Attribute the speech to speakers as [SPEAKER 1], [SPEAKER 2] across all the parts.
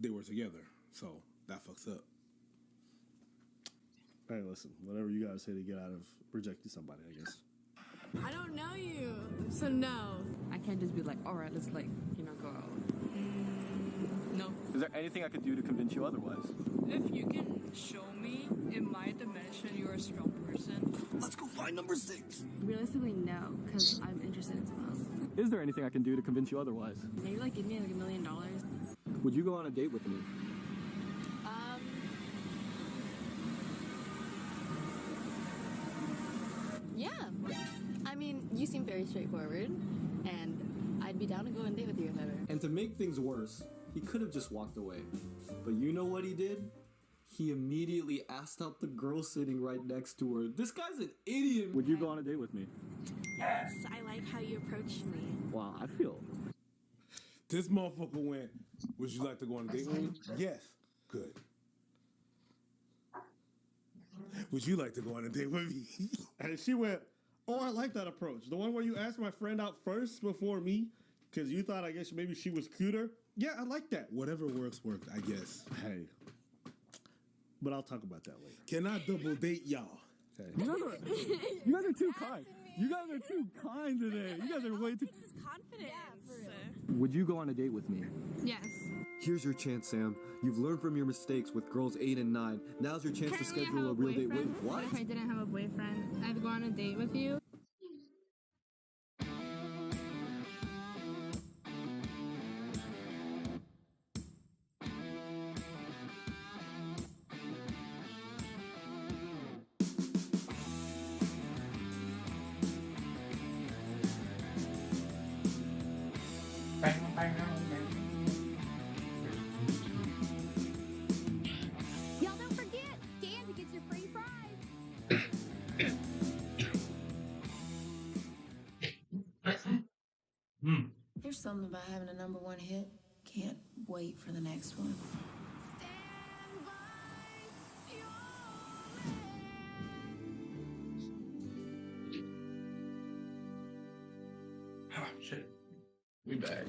[SPEAKER 1] they were together. So that fucks up.
[SPEAKER 2] Hey, listen, whatever you gotta say to get out of rejecting somebody, I guess.
[SPEAKER 3] I don't know you, so no.
[SPEAKER 4] I can't just be like, all right, let's go out.
[SPEAKER 3] No.
[SPEAKER 5] Is there anything I could do to convince you otherwise?
[SPEAKER 3] If you can show me in my dimension you're a strong person.
[SPEAKER 2] Let's go find number 6.
[SPEAKER 4] Realistically, no, because I'm interested in someone else.
[SPEAKER 5] Is there anything I can do to convince you otherwise?
[SPEAKER 4] Maybe give me $1 million.
[SPEAKER 5] Would you go on a date with me?
[SPEAKER 4] Yeah. I mean, you seem very straightforward, and I'd be down to go on a date with you if ever.
[SPEAKER 6] And to make things worse, he could have just walked away. But you know what he did? He immediately asked out the girl sitting right next to her. This guy's an idiot.
[SPEAKER 5] Would you go on a date with me?
[SPEAKER 3] Yes, I like how you approach me.
[SPEAKER 5] Wow, I feel...
[SPEAKER 1] This motherfucker went, would you like to go on a date with me? Yes. Good. Would you like to go on a date with me?
[SPEAKER 2] And she went, oh, I like that approach. The one where you asked my friend out first before me, because you thought, I guess, maybe she was cuter. Yeah, I like that.
[SPEAKER 1] Whatever works, I guess.
[SPEAKER 2] Hey. But I'll talk about that later.
[SPEAKER 1] Can I double date y'all?
[SPEAKER 2] Okay.
[SPEAKER 5] You guys are too kind. You guys are too kind today. You guys are way too...
[SPEAKER 3] This is confidence.
[SPEAKER 5] Would you go on a date with me?
[SPEAKER 3] Yes.
[SPEAKER 6] Here's your chance, Sam. You've learned from your mistakes with girls 8 and 9. Now's your chance to schedule a real date. Wait, what?
[SPEAKER 3] If I didn't have a boyfriend, I'd go on a date with you.
[SPEAKER 7] Y'all don't forget, scan to get your free prize.
[SPEAKER 8] There's something about having a number 1 hit. Can't wait for the next one.
[SPEAKER 9] Oh, shit. We back.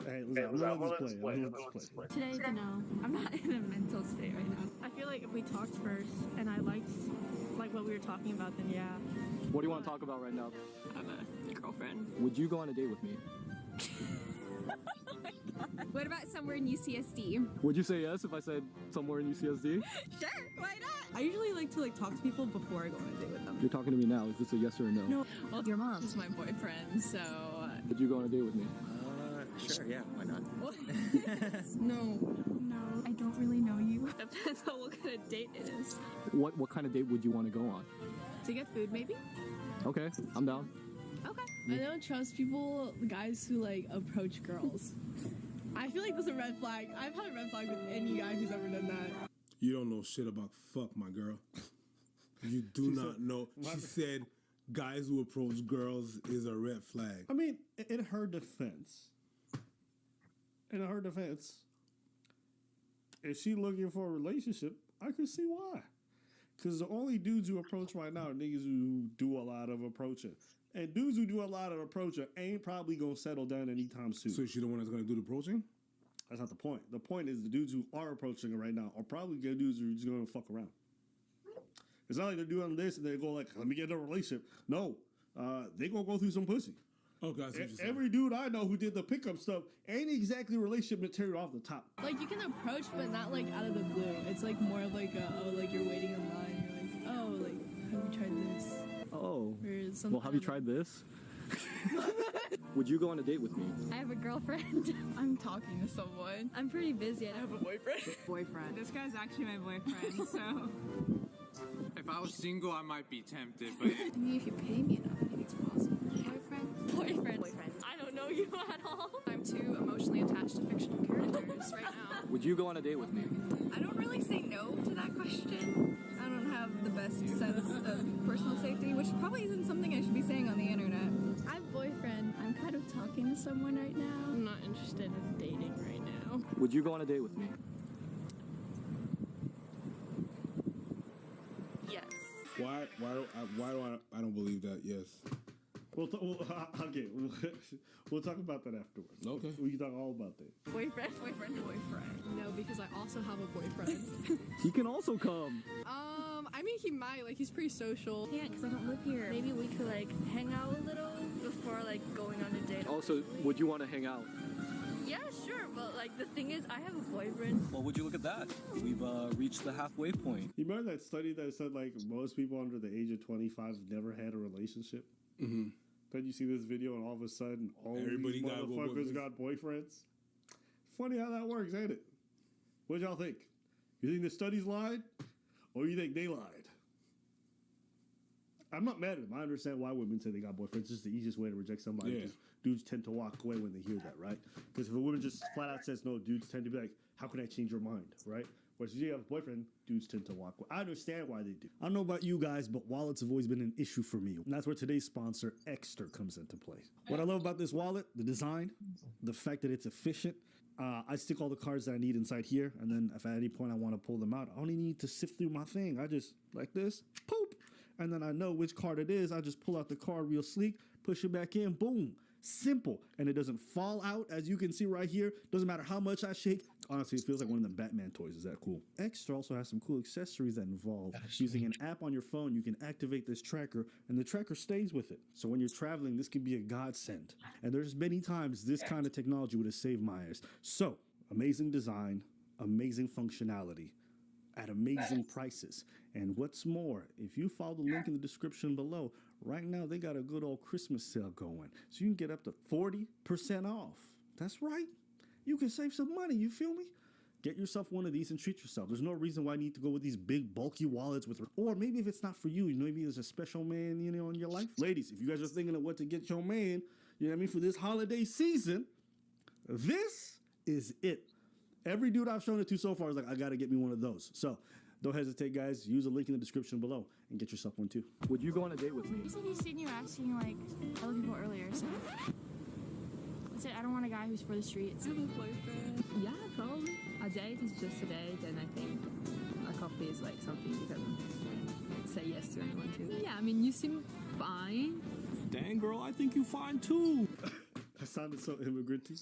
[SPEAKER 2] Hey, let's play.
[SPEAKER 3] Today's a no. I'm not in a mental state right now. I feel like if we talked first and I liked what we were talking about, then yeah.
[SPEAKER 5] What do you want to talk about right now?
[SPEAKER 3] I have a girlfriend.
[SPEAKER 5] Would you go on a date with me?
[SPEAKER 7] What about somewhere in UCSD?
[SPEAKER 5] Would you say yes if I said somewhere in UCSD?
[SPEAKER 7] Sure, why not?
[SPEAKER 3] I usually like to talk to people before I go on a date with them.
[SPEAKER 5] You're talking to me now. Is this a yes or a no?
[SPEAKER 3] No. Well, your mom is my boyfriend, so...
[SPEAKER 5] Would you go on a date with me?
[SPEAKER 9] Sure, yeah, why not?
[SPEAKER 3] No.
[SPEAKER 7] No, I don't really know you.
[SPEAKER 3] Depends on what kind of date it is.
[SPEAKER 5] What kind of date would you want to go on?
[SPEAKER 3] To get food, maybe?
[SPEAKER 5] Okay, I'm down.
[SPEAKER 3] Okay. I don't trust people, guys who approach girls. I feel like that's a red flag. I've had a red flag with any guy who's ever done that.
[SPEAKER 1] You don't know shit about fuck, my girl. You do not know. She said guys who approach girls is a red flag.
[SPEAKER 2] I mean, in her defense, if she looking for a relationship, I could see why. Because the only dudes who approach right now are niggas who do a lot of approaching. And dudes who do a lot of approaching ain't probably going to settle down anytime soon.
[SPEAKER 1] So is she the one that's going to do the approaching?
[SPEAKER 2] That's not the point. The point is the dudes who are approaching her right now are probably good dudes who are just going to fuck around. It's not like they're doing this and they go let me get in a relationship. No. They going to go through some pussy.
[SPEAKER 1] Okay, I see what you're saying.
[SPEAKER 2] Every dude I know who did the pickup stuff ain't exactly relationship material off the top.
[SPEAKER 3] You can approach, but not out of the blue. It's more of you're waiting in line. You're have you tried this?
[SPEAKER 5] Oh.
[SPEAKER 3] Or something.
[SPEAKER 5] Well, have you tried this? Would you go on a date with me?
[SPEAKER 7] I have a girlfriend.
[SPEAKER 3] I'm talking to someone.
[SPEAKER 7] I'm pretty busy.
[SPEAKER 3] I have a boyfriend.
[SPEAKER 4] Boyfriend.
[SPEAKER 3] This guy's actually my boyfriend, so...
[SPEAKER 9] If I was single, I might be tempted, but...
[SPEAKER 8] I mean, if you pay me enough, I think it's possible.
[SPEAKER 7] Boyfriend.
[SPEAKER 3] I don't know you at all.
[SPEAKER 7] I'm too emotionally attached to fictional characters right now.
[SPEAKER 5] Would you go on a date with me?
[SPEAKER 7] I don't really say no to that question. I don't have the best sense of personal safety, which probably isn't something I should be saying on the internet. I have a boyfriend. I'm kind of talking to someone right now.
[SPEAKER 3] I'm not interested in dating right now.
[SPEAKER 5] Would you go on a date with me?
[SPEAKER 7] Yes.
[SPEAKER 1] Why do I don't believe that? Yes.
[SPEAKER 2] Okay, we'll talk about that afterwards.
[SPEAKER 1] Okay.
[SPEAKER 2] We can talk all about that.
[SPEAKER 3] Boyfriend. No, because I also have a boyfriend.
[SPEAKER 5] He can also come.
[SPEAKER 3] I mean, he might. Like, he's pretty social.
[SPEAKER 7] Yeah, because I don't live here. Maybe we could like hang out a little before like going on a date.
[SPEAKER 5] Also, would you want to hang out?
[SPEAKER 7] Yeah, sure. But like the thing is, I have a boyfriend.
[SPEAKER 10] Well, would you look at that? We've reached the halfway point.
[SPEAKER 2] You remember that study that said like most people under the age of 25 never had a relationship?
[SPEAKER 1] Mm-hmm.
[SPEAKER 2] Then you see this video and all of a sudden all
[SPEAKER 1] Everybody
[SPEAKER 2] these
[SPEAKER 1] got
[SPEAKER 2] motherfuckers got boyfriends. Funny how that works, ain't it? What y'all think? You think the studies lied? Or you think they lied? I'm not mad at them. I understand why women say they got boyfriends. It's just the easiest way to reject somebody.
[SPEAKER 1] Yeah.
[SPEAKER 2] Just dudes tend to walk away when they hear that, right? Because if a woman just flat out says no, dudes tend to be like, how can I change your mind, right? Whereas if you have a boyfriend, dudes tend to walk away. I understand why they do. I don't know about you guys, but wallets have always been an issue for me. And that's where today's sponsor, Exter, comes into play. What I love about this wallet, the design, the fact that it's efficient. I stick all the cards that I need inside here, and then if at any point I want to pull them out, I only need to sift through my thing. I just, like this, poop, and then I know which card it is. I just pull out the card real sleek, push it back in, boom. Simple, and it doesn't fall out, as you can see right here. Doesn't matter how much I shake. Honestly, it feels like one of them Batman toys. Is that cool? Extra also has some cool accessories that involve using an app on your phone. You can activate this tracker, and the tracker stays with it. So when you're traveling, this could be a godsend. And there's many times this kind of technology would have saved my ass. So, amazing design, amazing functionality, at amazing prices. And what's more, if you follow the link in the description below, right now they got a good old Christmas sale going. So you can get up to 40% off. That's right. You can save some money, you feel me? Get yourself one of these and treat yourself. There's no reason why you need to go with these big bulky wallets with, or maybe if it's not for you, maybe there's a special man, in your life. Ladies, if you guys are thinking of what to get your man, you know what I mean, for this holiday season, this is it. Every dude I've shown it to so far is like, I gotta get me one of those. So don't hesitate, guys. Use the link in the description below and get yourself one too.
[SPEAKER 5] Would you go on a date with me?
[SPEAKER 7] You said he's seen you asking like other people earlier, so I said I don't want a guy who's for the streets.
[SPEAKER 3] I have a boyfriend.
[SPEAKER 11] Yeah, probably. A date is just a date, and I think a coffee is like something you can say yes to anyone to.
[SPEAKER 3] Yeah, I mean, you seem fine.
[SPEAKER 10] Dang, girl, I think you fine too.
[SPEAKER 2] That sounded so immigrant-y.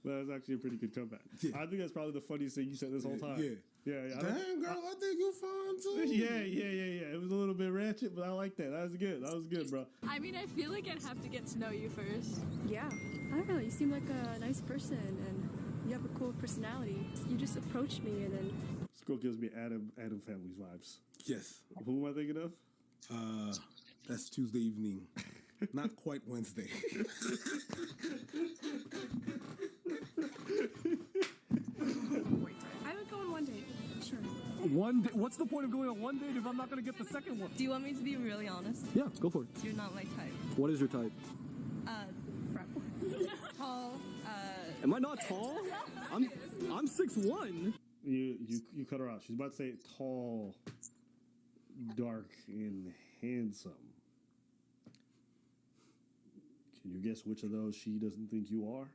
[SPEAKER 2] But that's actually a pretty good comeback. Yeah. I think that's probably the funniest thing you said this whole time. Yeah.
[SPEAKER 1] Dang, girl, I think you fine too.
[SPEAKER 2] Yeah. It was a little bit ratchet, but I like that. That was good, bro.
[SPEAKER 3] I mean, I feel like I'd have to get to know you first.
[SPEAKER 12] Yeah. I don't know. You seem like a nice person, and you have a cool personality. You just approached me, and then...
[SPEAKER 2] This girl gives me Adam Family's vibes.
[SPEAKER 1] Yes.
[SPEAKER 2] Who am I thinking of?
[SPEAKER 1] That's Tuesday evening. Not quite Wednesday.
[SPEAKER 12] I would go on one date. Sure.
[SPEAKER 5] One day? What's the point of going on one date if I'm not going to get the second one?
[SPEAKER 13] Do you want me to be really honest?
[SPEAKER 5] Yeah, go for it.
[SPEAKER 13] You're not my type.
[SPEAKER 5] What is your type?
[SPEAKER 13] Tall,
[SPEAKER 5] Am I not tall? I'm 6'1".
[SPEAKER 2] You cut her out. She's about to say tall, dark, and handsome. Can you guess which of those she doesn't think you are?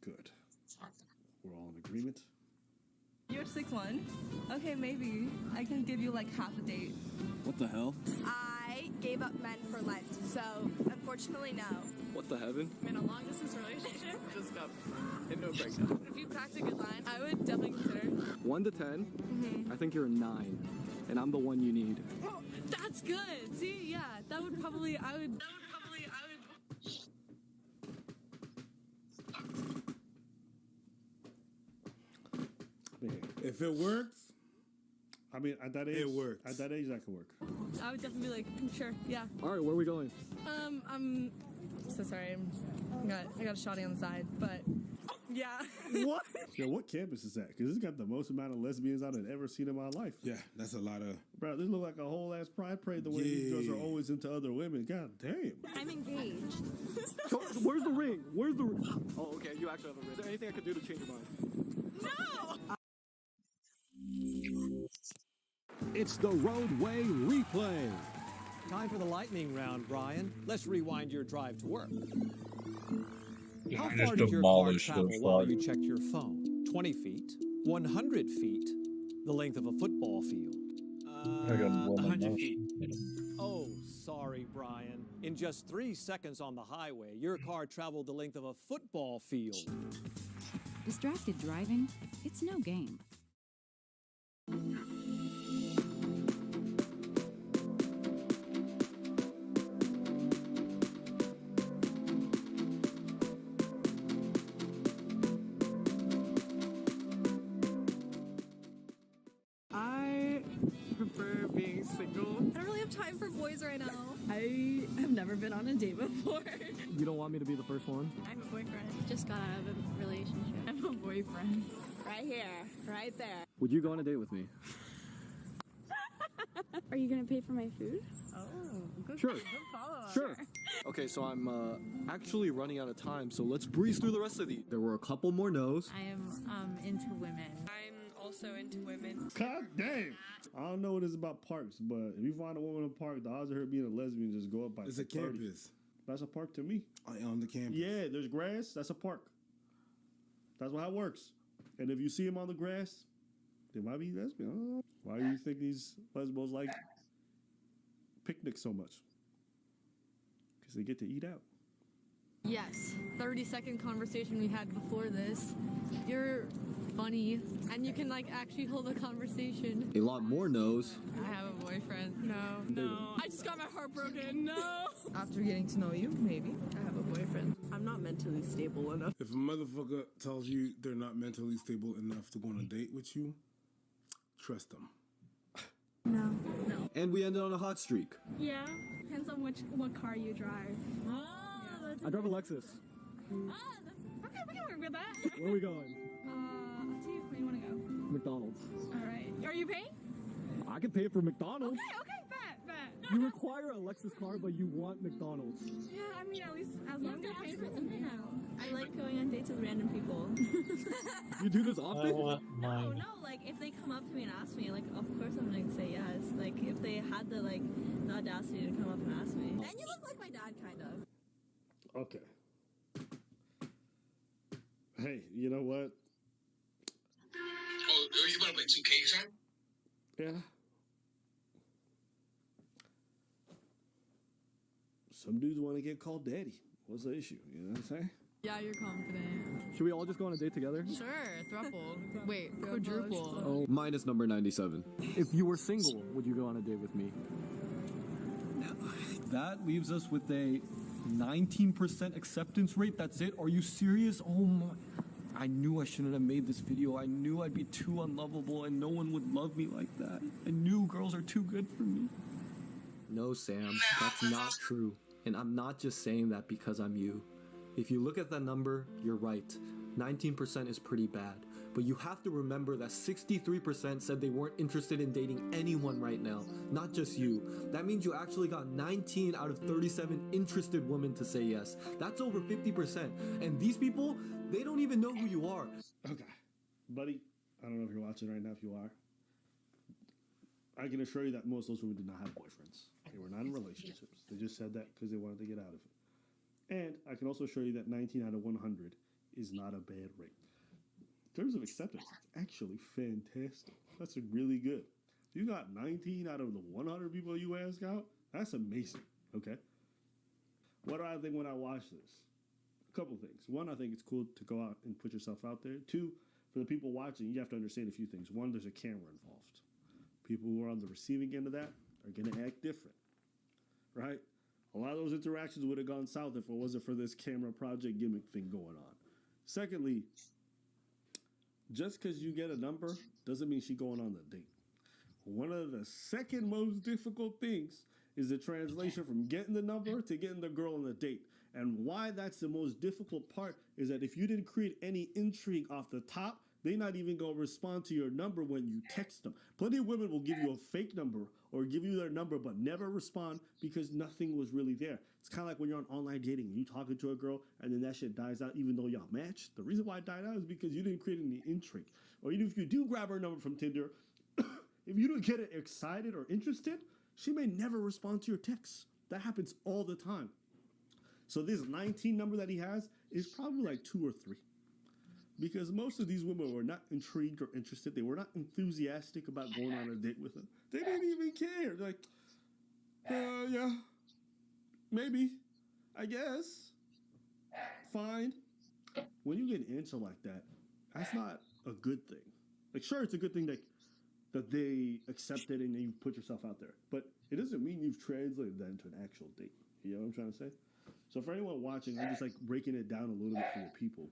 [SPEAKER 2] Good. We're all in agreement.
[SPEAKER 13] you're 6'1". Okay, maybe I can give you like half a date.
[SPEAKER 10] What the hell?
[SPEAKER 12] I gave up men for Lent, so unfortunately, no.
[SPEAKER 10] What the heaven?
[SPEAKER 3] I'm in a long distance relationship. Just got into a breakdown. If you cracked a good line, I would definitely consider.
[SPEAKER 5] 1 to 10, I think you're a 9, and I'm the one you need.
[SPEAKER 3] Oh, that's good. See, yeah, that would probably. I would.
[SPEAKER 1] If it works,
[SPEAKER 2] I mean, at that age,
[SPEAKER 1] it works.
[SPEAKER 2] At that age, that could work.
[SPEAKER 3] I would definitely be like, sure, yeah.
[SPEAKER 5] All right, where are we going?
[SPEAKER 3] I'm so sorry. I got a shotty on the side, but yeah.
[SPEAKER 2] What? Yo, what campus is that? Because it's got the most amount of lesbians I've ever seen in my life.
[SPEAKER 1] Yeah, that's a lot of.
[SPEAKER 2] Bro, this look like a whole ass pride parade. The way these girls are always into other women. God damn.
[SPEAKER 12] I'm engaged.
[SPEAKER 5] So, where's the ring? Where's the ring? Oh, okay, you actually have a ring. Is there anything I could do to change your mind?
[SPEAKER 3] No.
[SPEAKER 14] It's the Roadway Replay.
[SPEAKER 15] Time for the lightning round, Brian. Let's rewind your drive to work. How far did your car travel while you checked your phone? 20 feet? 100 feet? The length of a football field?
[SPEAKER 16] 100 feet.
[SPEAKER 15] Oh, sorry, Brian. In just 3 seconds on the highway, your car traveled the length of a football field.
[SPEAKER 16] Distracted driving? It's no game.
[SPEAKER 3] I prefer being single.
[SPEAKER 7] I don't really have time for boys right now.
[SPEAKER 3] I have never been on a date before.
[SPEAKER 5] You don't want me to be the first one?
[SPEAKER 7] I'm a boyfriend. Just got out of a relationship.
[SPEAKER 3] I'm a boyfriend.
[SPEAKER 7] Right here, right there.
[SPEAKER 5] Would you go on a date with me?
[SPEAKER 12] Are you gonna pay for my food?
[SPEAKER 3] Oh, good,
[SPEAKER 5] Sure.
[SPEAKER 3] good follow-up.
[SPEAKER 5] Sure. Okay, so I'm actually running out of time, so let's breeze through the rest of these.
[SPEAKER 6] There were a couple more no's.
[SPEAKER 11] I am into women. I'm also into women.
[SPEAKER 2] God damn. I don't know what it's about parks, but if you find a woman in a park, the odds of her being a lesbian just go up by
[SPEAKER 1] It's a
[SPEAKER 2] 30.
[SPEAKER 1] campus.
[SPEAKER 2] That's a park to me.
[SPEAKER 1] On the campus.
[SPEAKER 2] Yeah, there's grass. That's a park. That's how it works. And if you see them on the grass, they might be lesbian. I don't know. Why do you think these lesbos like picnics so much? Because they get to eat out.
[SPEAKER 3] Yes, 30-second conversation we had before this. You're funny, and you can like actually hold a conversation.
[SPEAKER 6] A lot more no's.
[SPEAKER 3] I have a boyfriend. No. I just got my heart broken. No.
[SPEAKER 13] After getting to know you, maybe. I have a boyfriend. I'm not mentally stable enough.
[SPEAKER 1] If a motherfucker tells you they're not mentally stable enough to go on a date with you, trust them.
[SPEAKER 12] No.
[SPEAKER 6] And we ended on a hot streak.
[SPEAKER 12] Yeah, depends on what car you drive.
[SPEAKER 5] I drive a Lexus.
[SPEAKER 12] Okay, we can work with that.
[SPEAKER 5] Where are we going?
[SPEAKER 12] I'll tell you where you want to go.
[SPEAKER 5] McDonald's.
[SPEAKER 12] All right. Are you paying?
[SPEAKER 5] I can pay for McDonald's.
[SPEAKER 12] Okay, bet.
[SPEAKER 5] You require a Lexus car, but you want McDonald's.
[SPEAKER 12] Yeah, I mean, at least as long as you're paying for something else.
[SPEAKER 13] I like going on dates with random people.
[SPEAKER 5] You do this often?
[SPEAKER 13] Oh, no, like, if they come up to me and ask me, like, of course I'm going to say yes. Like, if they had the audacity to come up and ask me.
[SPEAKER 7] And you look like my dad, kind of.
[SPEAKER 2] Okay. Hey, you know what?
[SPEAKER 17] Oh, you want to play 2K, son?
[SPEAKER 2] Yeah. Some dudes want to get called daddy. What's the issue? You know what I'm saying?
[SPEAKER 3] Yeah, you're confident.
[SPEAKER 5] Should we all just go on a date together?
[SPEAKER 3] Sure, thruple. Wait, quadruple.
[SPEAKER 5] Oh.
[SPEAKER 6] Minus number 97.
[SPEAKER 5] If you were single, would you go on a date with me? That leaves us with a 19% acceptance rate. That's it? Are you serious? Oh my. I knew I shouldn't have made this video. I knew I'd be too unlovable and no one would love me like that. I knew girls are too good for me.
[SPEAKER 6] No, Sam, that's not true. And I'm not just saying that because I'm you. If you look at that number, you're right. 19% is pretty bad. But you have to remember that 63% said they weren't interested in dating anyone right now, not just you. That means you actually got 19 out of 37 interested women to say yes. That's over 50%. And these people, they don't even know who you are.
[SPEAKER 2] Okay. Buddy, I don't know if you're watching right now. If you are, I can assure you that most of those women did not have boyfriends. They were not in relationships. They just said that because they wanted to get out of it. And I can also show you that 19 out of 100 is not a bad rate. In terms of acceptance, it's actually fantastic. That's really good. You got 19 out of the 100 people you ask out. That's amazing. Okay. What do I think when I watch this? A couple things. One, I think it's cool to go out and put yourself out there. Two, for the people watching, you have to understand a few things. One, there's a camera involved. People who are on the receiving end of that are going to act different, right? A lot of those interactions would have gone south if it wasn't for this camera project gimmick thing going on. Secondly, just because you get a number doesn't mean she's going on the date. One of the second most difficult things is the translation from getting the number to getting the girl on the date. And why that's the most difficult part is that if you didn't create any intrigue off the top, they're not even going to respond to your number when you text them. Plenty of women will give you a fake number or give you their number but never respond because nothing was really there. It's kind of like when you're on online dating and you talking to a girl and then that shit dies out even though y'all matched. The reason why it died out is because you didn't create any intrigue. Or even if you do grab her number from Tinder, if you don't get it excited or interested, she may never respond to your texts. That happens all the time. So this 19 number that he has is probably like 2 or 3. Because most of these women were not intrigued or interested. They were not enthusiastic about going on a date with him. They didn't even care. They're like, Yeah. Maybe. I guess. Fine. When you get into like that, that's not a good thing. Like, sure, it's a good thing that they accept it and you put yourself out there. But it doesn't mean you've translated that into an actual date. You know what I'm trying to say? So for anyone watching, I'm just like breaking it down a little bit for the people.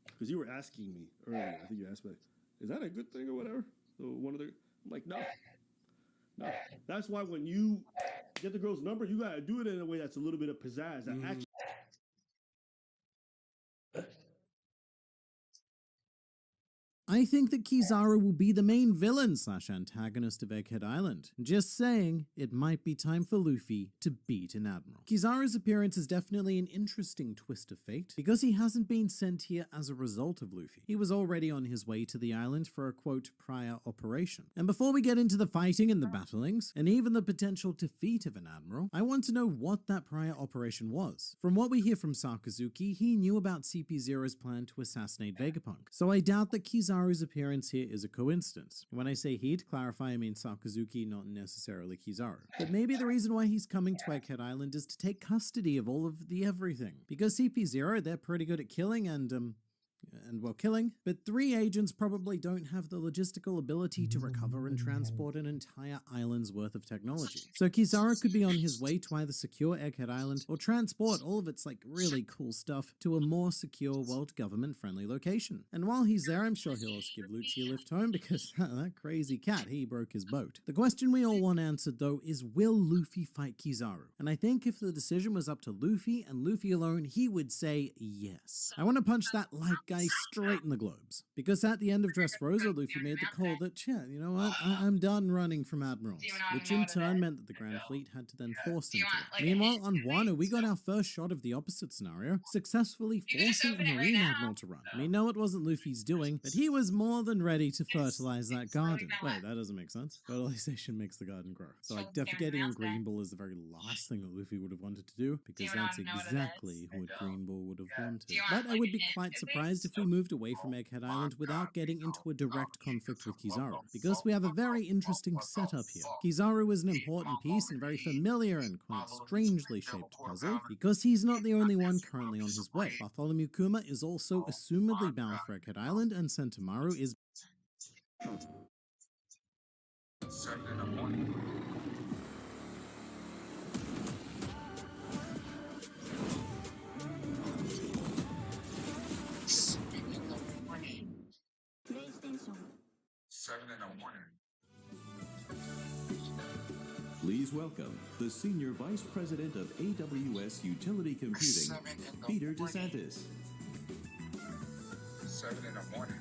[SPEAKER 2] Because you were asking me earlier, I think you asked me, is that a good thing or whatever? So I'm like, no. No. That's why when you get the girl's number, you gotta do it in a way that's a little bit of pizzazz. That actually.
[SPEAKER 17] I think that Kizaru will be the main villain / antagonist of Egghead Island. Just saying, it might be time for Luffy to beat an admiral. Kizaru's appearance is definitely an interesting twist of fate, because he hasn't been sent here as a result of Luffy. He was already on his way to the island for a quote prior operation. And before we get into the fighting and the battlings, and even the potential defeat of an admiral, I want to know what that prior operation was. From what we hear from Sakazuki, he knew about CP0's plan to assassinate Vegapunk, so I doubt that Kizaru's appearance here is a coincidence. When I say he, to clarify, I mean Sakazuki, not necessarily Kizaru. But maybe the reason why he's coming to Egghead Island is to take custody of all of the everything. Because CP0, they're pretty good at killing and killing, but 3 agents probably don't have the logistical ability to recover and transport an entire island's worth of technology. So Kizaru could be on his way to either secure Egghead Island or transport all of its like really cool stuff to a more secure world government friendly location. And while he's there, I'm sure he'll also give Lucci a lift home because that crazy cat, he broke his boat. The question we all want answered though is, will Luffy fight Kizaru? And I think if the decision was up to Luffy and Luffy alone, he would say yes. I want to punch that light guy straight in the globes. Because at the end of Dressrosa, Luffy made the call that, yeah, you know what, I'm done running from admirals, which in turn meant that the Grand Fleet had to then force him to. Meanwhile, on Wano, we got our first shot of the opposite scenario, successfully forcing a Marine Admiral to run. I mean, no, it wasn't Luffy's doing, but he was more than ready to fertilize that garden. Wait, that doesn't make sense. Fertilization makes the garden grow. So like defecating on Green Bull is the very last thing that Luffy would have wanted to do, because that's exactly what Green Bull would have wanted. But I would be quite surprised if we moved away from Egghead Island without getting into a direct conflict with Kizaru, because we have a very interesting setup here. Kizaru is an important piece and very familiar and quite strangely shaped puzzle, because he's not the only one currently on his way. Bartholomew Kuma is also assumedly bound for Egghead Island, and Sentomaru is...
[SPEAKER 18] Please welcome the Senior Vice President of AWS Utility Computing, Peter DeSantis.
[SPEAKER 19] 7 in the morning.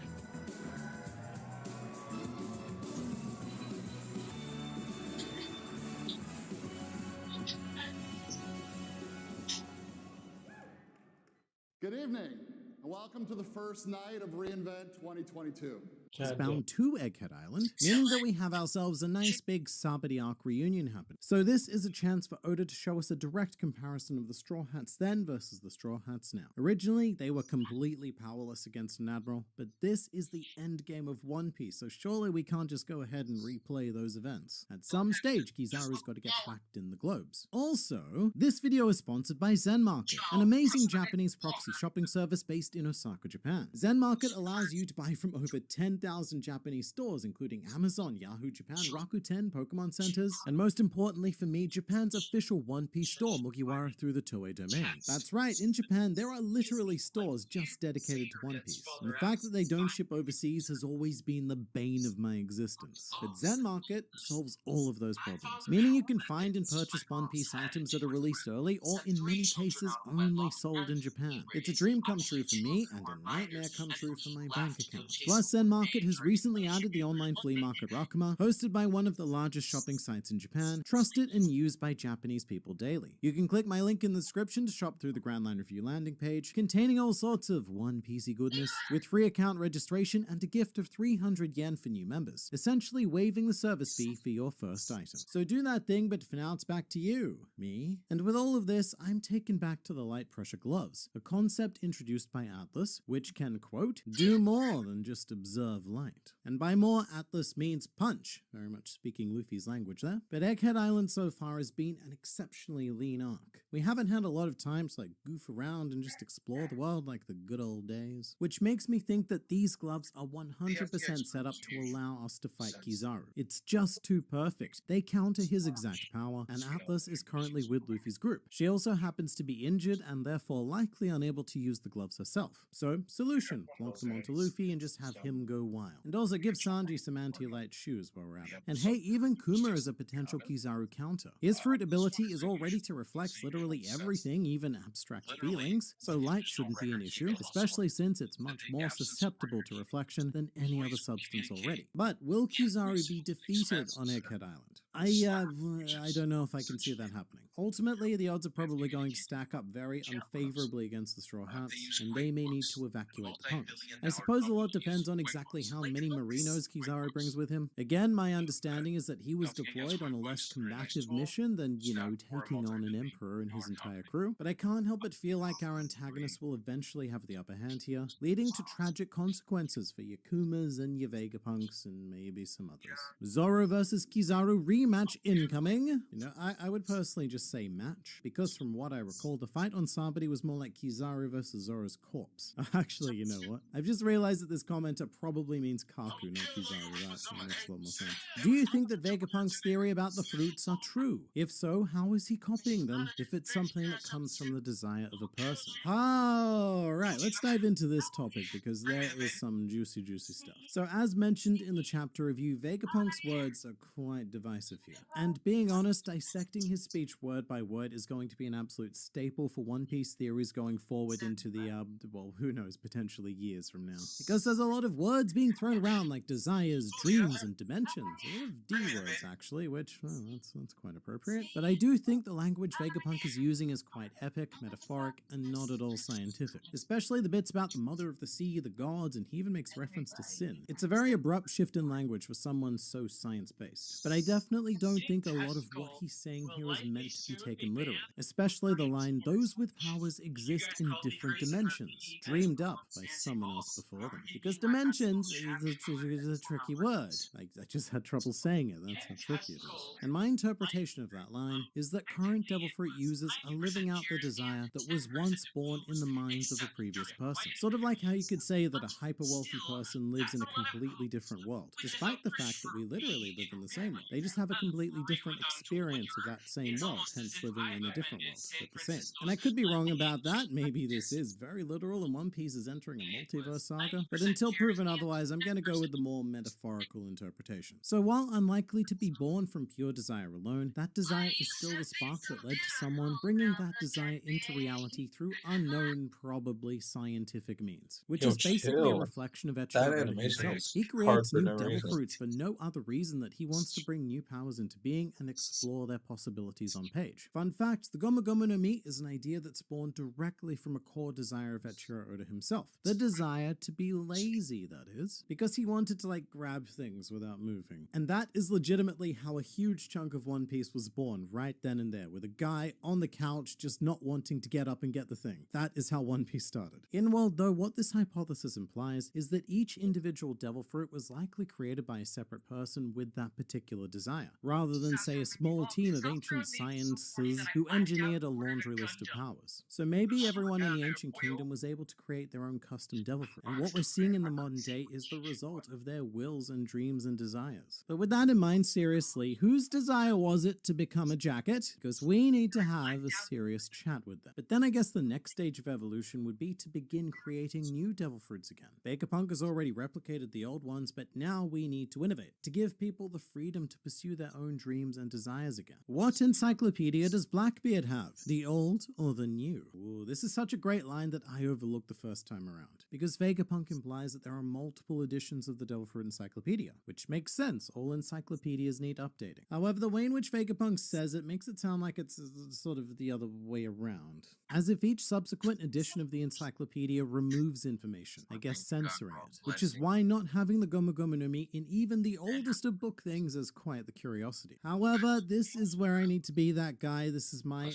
[SPEAKER 20] Good evening, and welcome to the first night of reInvent 2022.
[SPEAKER 17] is bound to Egghead Island, meaning that we have ourselves a nice big Sabadi arc reunion happen. So this is a chance for Oda to show us a direct comparison of the Straw Hats then versus the Straw Hats now. Originally, they were completely powerless against an admiral, but this is the end game of One Piece, so surely we can't just go ahead and replay those events. At some stage, Kizaru's got to get whacked in the globes. Also, this video is sponsored by Zen Market, an amazing Japanese proxy shopping service based in Osaka, Japan. Zen Market allows you to buy from over 10,000 Japanese stores, including Amazon, Yahoo Japan, Rakuten, Pokemon Centers, and most importantly for me, Japan's official One Piece store, Mugiwara through the Toei domain. That's right, in Japan, there are literally stores just dedicated to One Piece. And the fact that they don't ship overseas has always been the bane of my existence. But Zen Market solves all of those problems, meaning you can find and purchase One Piece items that are released early, or in many cases, only sold in Japan. It's a dream come true for me, and a nightmare come true for my bank account. Plus, Zen Market has recently added the online flea market Rakuma, hosted by one of the largest shopping sites in Japan, trusted and used by Japanese people daily. You can click my link in the description to shop through the Grand Line Review landing page, containing all sorts of One Piecey goodness, with free account registration and a gift of 300 yen for new members, essentially waiving the service fee for your first item. So do that thing, but for now it's back to you, me. And with all of this, I'm taken back to the light pressure gloves, a concept introduced by Atlas, which can, quote, do more than just observe of light. And by more, Atlas means punch, very much speaking Luffy's language there. But Egghead Island so far has been an exceptionally lean arc. We haven't had a lot of time to like goof around and just explore the world like the good old days, which makes me think that these gloves are 100% set up to allow us to fight Kizaru. It's just too perfect. They counter his exact power, and Atlas is currently with Luffy's group. She also happens to be injured and therefore likely unable to use the gloves herself. So, solution, plonk them onto Luffy and just have him go wild. And also give Sanji some anti-light shoes while we're at it. And hey, even Kuma is a potential Kizaru counter. His fruit ability is already to reflect literally everything, even abstract feelings, so light shouldn't be an issue, especially since it's much more susceptible to reflection than any other substance already. But will Kizaru be defeated on Egghead Island? I don't know if I can see that happening. Ultimately, the odds are probably going to stack up very unfavorably against the Straw Hats, and they may need to evacuate the punks. I suppose a lot depends on exactly how many Marinos Kizaru brings with him. Again, my understanding is that he was deployed on a less combative mission than, you know, taking on an emperor and his entire crew, but I can't help but feel like our antagonist will eventually have the upper hand here, leading to tragic consequences for your Kumas and your Vegapunks and maybe some others. Zoro versus Kizaru rematch incoming. You know, I would personally just say match, because from what I recall, the fight on Sabati was more like Kizaru versus Zoro's corpse. Actually, you know what? I've just realized that this commenter probably means Kaku, not Kizaru. That makes a lot more sense. Do you think that Vegapunk's theory about the fruits are true? If so, how is he copying them if it's something that comes from the desire of a person? Alright, let's dive into this topic because there is some juicy stuff. So as mentioned in the chapter review, Vegapunk's words are quite divisive here. And being honest, dissecting his speech word by word is going to be an absolute staple for One Piece theories going forward into the, well, who knows, potentially years from now. Because there's a lot of words being thrown around like desires, dreams, and dimensions. A lot of D words, actually, which, well, that's quite appropriate. But I do think the language Vegapunk is using is quite epic, metaphoric, and not at all scientific. Especially the bits about the mother of the sea, the gods, and he even makes reference to sin. It's a very abrupt shift in language for someone so science-based. But I definitely don't think a lot of what he's saying here is meant to be taken literally. Especially the line, those with powers exist in different dimensions, dreamed up by someone else before them. Because dimensions is a tricky word. I just had trouble saying it, that's how tricky it is. And my interpretation of that line is that current Devil Fruit users are living out the desire that was once born in the minds of a previous person. Sort of like how you could say that a hyper-wealthy person lives in a completely different world, despite the fact that we literally live in the same world. They just have a completely different experience of that same world, hence living in a different world, but the same. And I could be wrong about that, maybe this is very literal and One Piece is entering a multiverse saga, but until proven otherwise, I'm gonna go with the more metaphorical interpretation. So while unlikely to be born from pure desire alone, that desire is still the spark that led to someone bringing that desire into reality through unknown, probably scientific means, which is basically a reflection of Echiro himself. He creates new devil fruits for no other reason that he wants to bring new powers into being and explore their possibilities on page. Fun fact, the Gomu Gomu no Mi is an idea that's born directly from a core desire of Echiro Oda himself. The desire to be lazy, that is, because he wanted to like grab things without moving. And that is legitimately how a huge chunk of One Piece was born right then and there, with a guy on the couch just not wanting to get up and get the thing. That is how One Piece started. In world though, what this hypothesis implies is that each individual devil fruit was likely created by a separate person with that particular desire, rather than say a small team of ancient sciences who engineered a laundry list of powers. So maybe everyone in the ancient kingdom was able to create their own custom devil fruit, and what we're seeing in the modern day is the result of their wills and dreams and desires. But with that in mind, seriously, whose desire was it to become a jacket? Because we need to have a serious chat with them. But then I guess the next stage of evolution would be to begin creating new devil fruits again. Vegapunk has already replicated the old ones, but now we need to innovate, to give people the freedom to pursue their own dreams and desires again. What encyclopedia does Blackbeard have? The old or the new? Ooh, this is such a great line that I overlooked the first time around, because Vegapunk implies that there are multiple editions of the Devil Fruit Encyclopedia, which makes sense, all encyclopedias need updating. However, the way in which Vegapunk says it makes it sound like it's sort of the other way around. as if each subsequent edition of the encyclopedia removes information, I guess censoring it, which is why not having the Gomu Gomu no Mi in even the oldest of book things is quite the curiosity. However, this is where I need to be that guy. This is my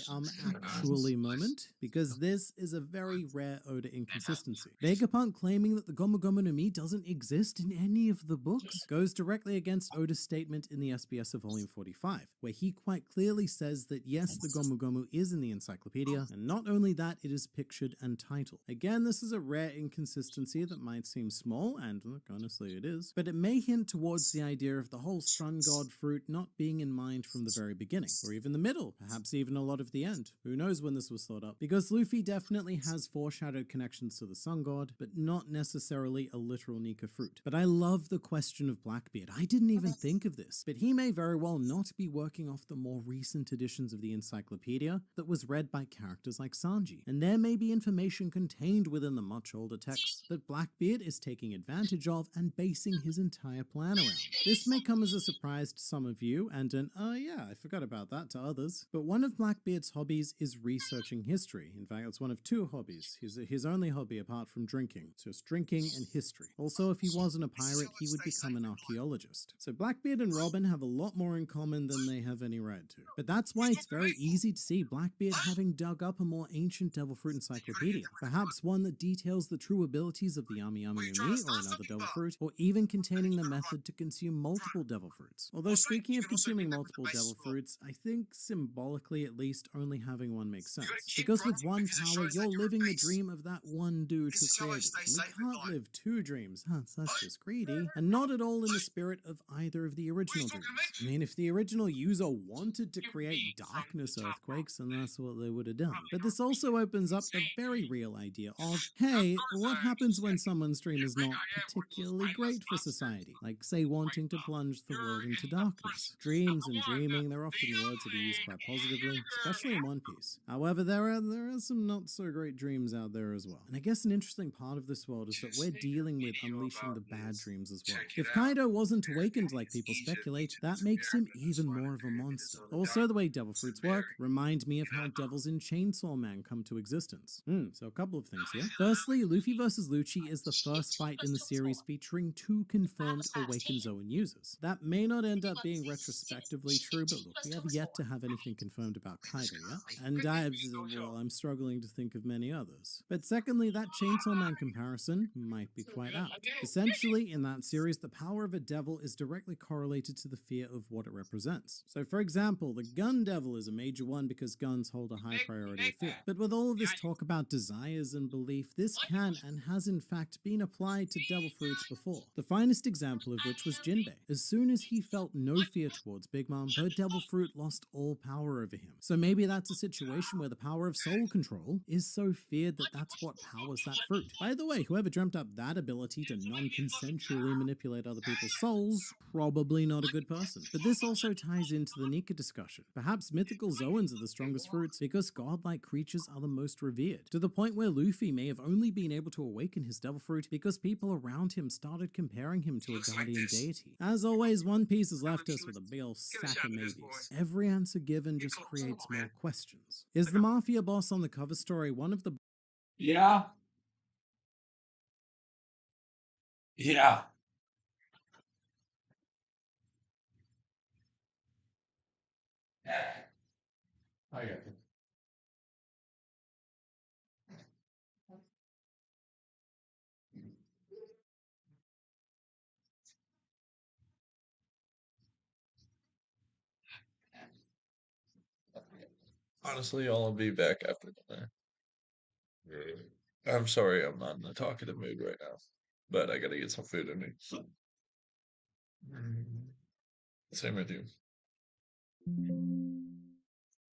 [SPEAKER 17] actually moment, because this is a very rare Oda inconsistency. Vegapunk claiming that the Gomu Gomu no Mi doesn't exist in any of the books goes directly against Oda's statement in the SBS of Volume 45, where he quite clearly says that yes, the Gomu Gomu is in the encyclopedia, and not only that, it is pictured and titled. Again, this is a rare inconsistency that might seem small, and look, honestly it is, but it may hint towards the idea of the whole sun god fruit not being in mind from the very beginning, or even the middle, perhaps even a lot of the end. Who knows when this was thought up? Because Luffy definitely has foreshadowed connections to the sun god, but not necessarily a literal Nika fruit. But I love the question of Blackbeard. I didn't even think of this, but he may very well not be working off the more recent editions of the encyclopedia that was read by characters like Sanji, and there may be information contained within the much older texts that Blackbeard is taking advantage of and basing his entire plan around. This may come as a surprise to some of you, and an yeah, I forgot about that to others, but one of Blackbeard's hobbies is researching history. In fact, it's one of two hobbies. His only hobby apart from drinking. So it's drinking and history. Also, if he wasn't a pirate, he would become an archaeologist. So Blackbeard and Robin have a lot more in common than they have any right to. But that's why it's very easy to see Blackbeard having dug up a more ancient devil fruit encyclopedia. Perhaps one that details the true abilities of the Ami Ami no Mi or another devil fruit, or even containing the method to consume multiple devil fruits. Although speaking of consuming multiple devil fruits, I think symbolically at least only having one makes sense. Because with one power, you're living the dream of that one dude who created it. We can't live two dreams. Huh, that's just greedy. And not at all in the spirit of either of the original dreams. I mean, if the original user wanted to create darkness earthquakes, then that's what they would have done. But this also opens up the very real idea of, hey, what happens when someone's dream is not particularly great for society? Like, say, wanting to plunge the world into darkness. Dreams and dreaming, they're often words that are used quite positively, especially in One Piece. However, there are some not so great dreams out there as well. And I guess an interesting part of this world is that we're dealing with unleashing the bad dreams as well. If Kaido wasn't awakened like people speculate, that makes him even more of a monster. Also, the way devil fruits work remind me of how devils in Chainsaw Man come to existence. So a couple of things here. Firstly, Luffy vs. Lucci is the first fight in the series featuring two confirmed awakened Zoan users. That may not end up being retrospectively true, but look, we have yet to have anything confirmed about Kaido yet, and I'm struggling to think of many others. But secondly, that Chainsaw Man comparison might be quite apt. Essentially, in that series, the power of a devil is directly correlated to the fear of what it represents. So for example, the gun devil is a major one because guns hold a high priority of fear. But with all of this talk about desires and belief, this can and has in fact been applied to devil fruits before. The finest example of which was Jinbei. As soon as he felt no fear towards Big Mom, her devil fruit lost all power over him. So maybe that's a situation where the power of soul control is so feared that that's what powers that fruit. By the way, whoever dreamt up that ability to non-consensually manipulate other people's souls, probably not a good person. But this also ties into the Nika discussion. Perhaps mythical Zoans are the strongest fruits because godlike creatures are the most revered, to the point where Luffy may have only been able to awaken his devil fruit because people around him started comparing him to a guardian deity. As always, One Piece has left us with a big ol' sack of maybes. Every answer given just creates more questions. Is the Mafia boss on the cover story one of the...
[SPEAKER 19] Yeah. Yeah. I got it. Honestly, I'll be back after dinner. I'm sorry, I'm not in a talkative mood right now, but I gotta get some food in me. Same with you.